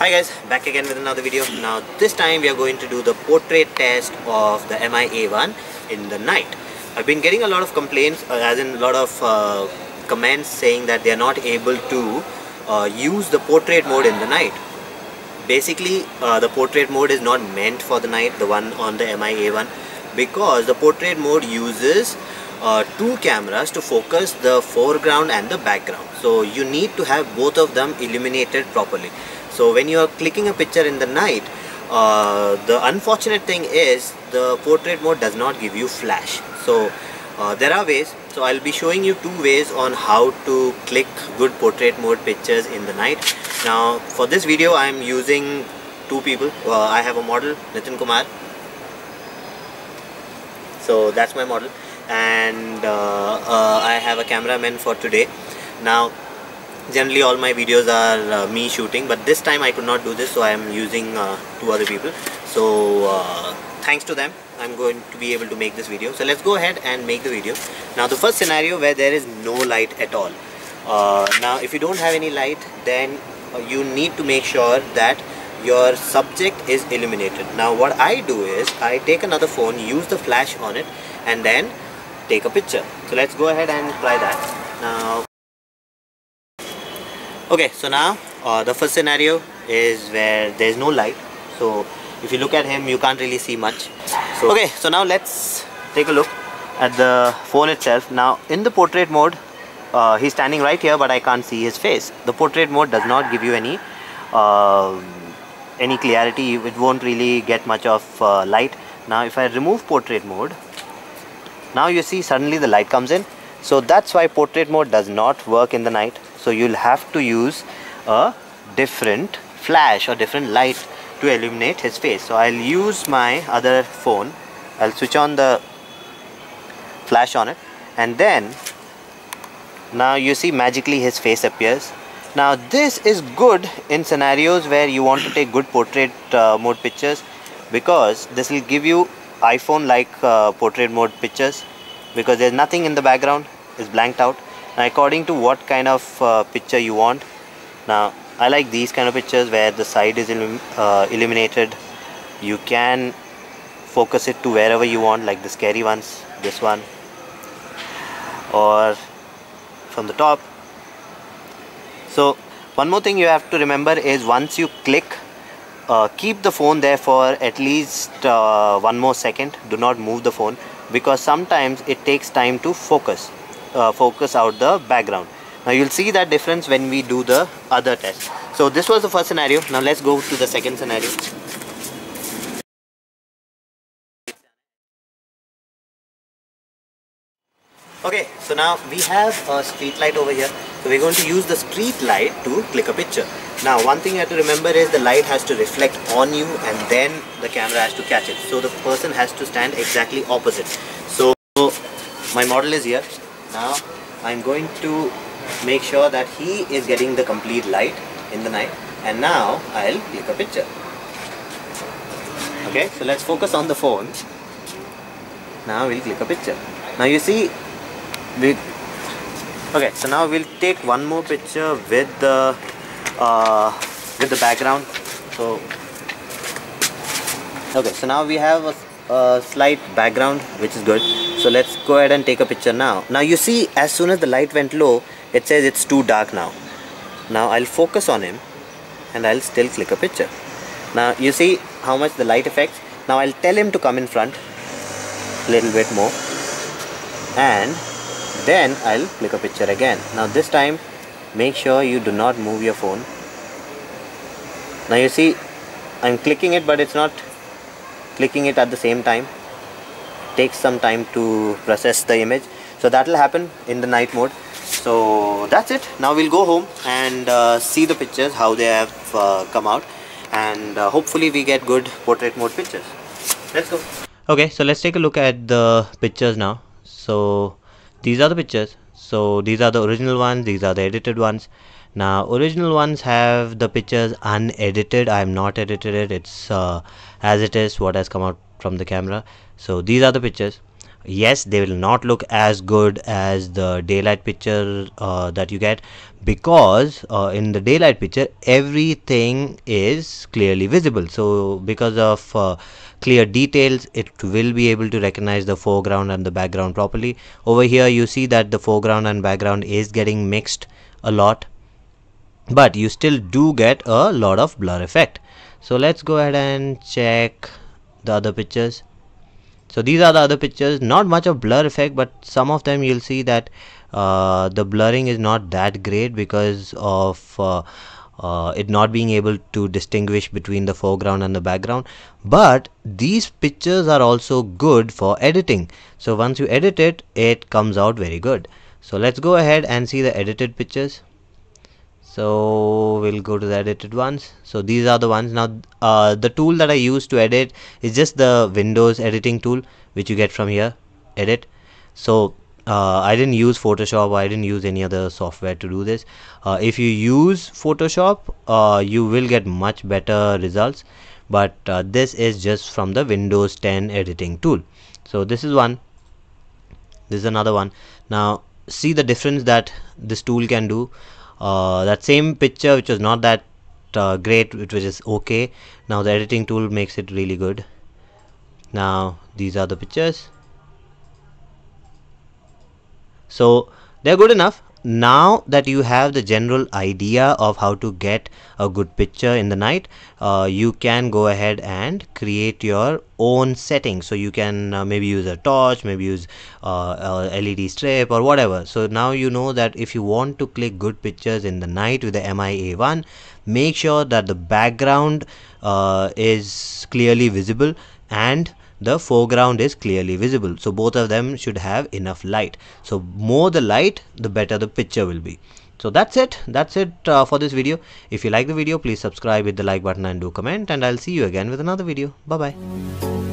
Hi guys, back again with another video. Now this time we are going to do the portrait test of the MI-A1 in the night. I've been getting a lot of complaints, as in a lot of comments saying that they are not able to use the portrait mode in the night. Basically, the portrait mode is not meant for the night, the one on the MI-A1, because the portrait mode uses two cameras to focus the foreground and the background. So you need to have both of them illuminated properly. So when you are clicking a picture in the night, the unfortunate thing is the portrait mode does not give you flash. So there are ways. So I'll be showing you two ways on how to click good portrait mode pictures in the night. Now for this video I am using two people. I have a model, Nitin Kumar. So that's my model, and I have a cameraman for today. Now generally all my videos are me shooting, but this time I could not do this, so I am using two other people. So thanks to them I'm going to be able to make this video. So let's go ahead and make the video. Now the first scenario where there is no light at all. Now if you don't have any light, then you need to make sure that your subject is illuminated. Now what I do is I take another phone, use the flash on it, and then take a picture. So let's go ahead and try that. Now okay, so now the first scenario is where there is no light. So if you look at him, you can't really see much. So okay, so now let's take a look at the phone itself. Now in the portrait mode, he's standing right here, but I can't see his face. The portrait mode does not give you any clarity. It won't really get much of light. Now if I remove portrait mode, now you see suddenly the light comes in. So that's why portrait mode does not work in the night. So you'll have to use a different flash or different light to illuminate his face. So I'll use my other phone. I'll switch on the flash on it, and then now you see magically his face appears. Now this is good in scenarios where you want to take good portrait mode pictures, because this will give you iPhone like portrait mode pictures, because there's nothing in the background, it's blanked out. Now according to what kind of picture you want. Now I like these kind of pictures where the side is illuminated. You can focus it to wherever you want, like the scary ones, this one, or from the top. So one more thing you have to remember is once you click, keep the phone there for at least 1 more second. Do not move the phone, because sometimes it takes time to focus out the background. Now you'll see that difference when we do the other test. So this was the first scenario. Now let's go to the second scenario. Okay, so now we have a street light over here. So we're going to use the street light to click a picture. Now one thing you have to remember is the light has to reflect on you, and then the camera has to catch it. So the person has to stand exactly opposite. So my model is here. Now I'm going to make sure that he is getting the complete light in the night, and now I'll click a picture. Okay, so let's focus on the phone. Now we'll click a picture. Now you see, okay, so now we'll take one more picture with the background. So okay, so now we have a slight background, which is good. So let's go ahead and take a picture now. Now you see, as soon as the light went low, it says it's too dark now. Now I'll focus on him, and I'll still click a picture. Now you see how much the light affects. Now I'll tell him to come in front a little bit more, and then I'll click a picture again. Now this time make sure you do not move your phone. Now you see I'm clicking it, but it's not clicking it at the same time. It takes some time to process the image. So that will happen in the night mode. So that's it. Now we'll go home and see the pictures, how they have come out, and hopefully we get good portrait mode pictures. Let's go. Okay, so let's take a look at the pictures now. So these are the pictures. So these are the original ones, these are the edited ones. Now original ones have the pictures unedited. I have not edited it. It's as it is, what has come out from the camera. So these are the pictures. Yes, they will not look as good as the daylight picture that you get, because in the daylight picture everything is clearly visible. So because of clear details, it will be able to recognize the foreground and the background properly. Over here you see that the foreground and background is getting mixed a lot, but you still do get a lot of blur effect. So let's go ahead and check the other pictures. So these are the other pictures, not much of blur effect, but some of them you'll see that the blurring is not that great because of it not being able to distinguish between the foreground and the background. But these pictures are also good for editing. So once you edit it, it comes out very good. So let's go ahead and see the edited pictures. So we'll go to the edited ones. So these are the ones. Now the tool that I use to edit is just the Windows editing tool, which you get from here, edit. So I didn't use Photoshop, I didn't use any other software to do this. If you use Photoshop, you will get much better results, but this is just from the Windows 10 editing tool. So this is one, this is another one. Now see the difference that this tool can do. That same picture which was not that great, which was just okay, now the editing tool makes it really good. Now these are the pictures, so they're good enough. Now that you have the general idea of how to get a good picture in the night, you can go ahead and create your own settings. So you can maybe use a torch, maybe use a LED strip or whatever. So now you know that if you want to click good pictures in the night with the MI-A1, make sure that the background is clearly visible and the foreground is clearly visible. So both of them should have enough light. So more the light, the better the picture will be. So that's it for this video. If you like the video, please subscribe, hit the like button and do comment, and I'll see you again with another video. Bye bye.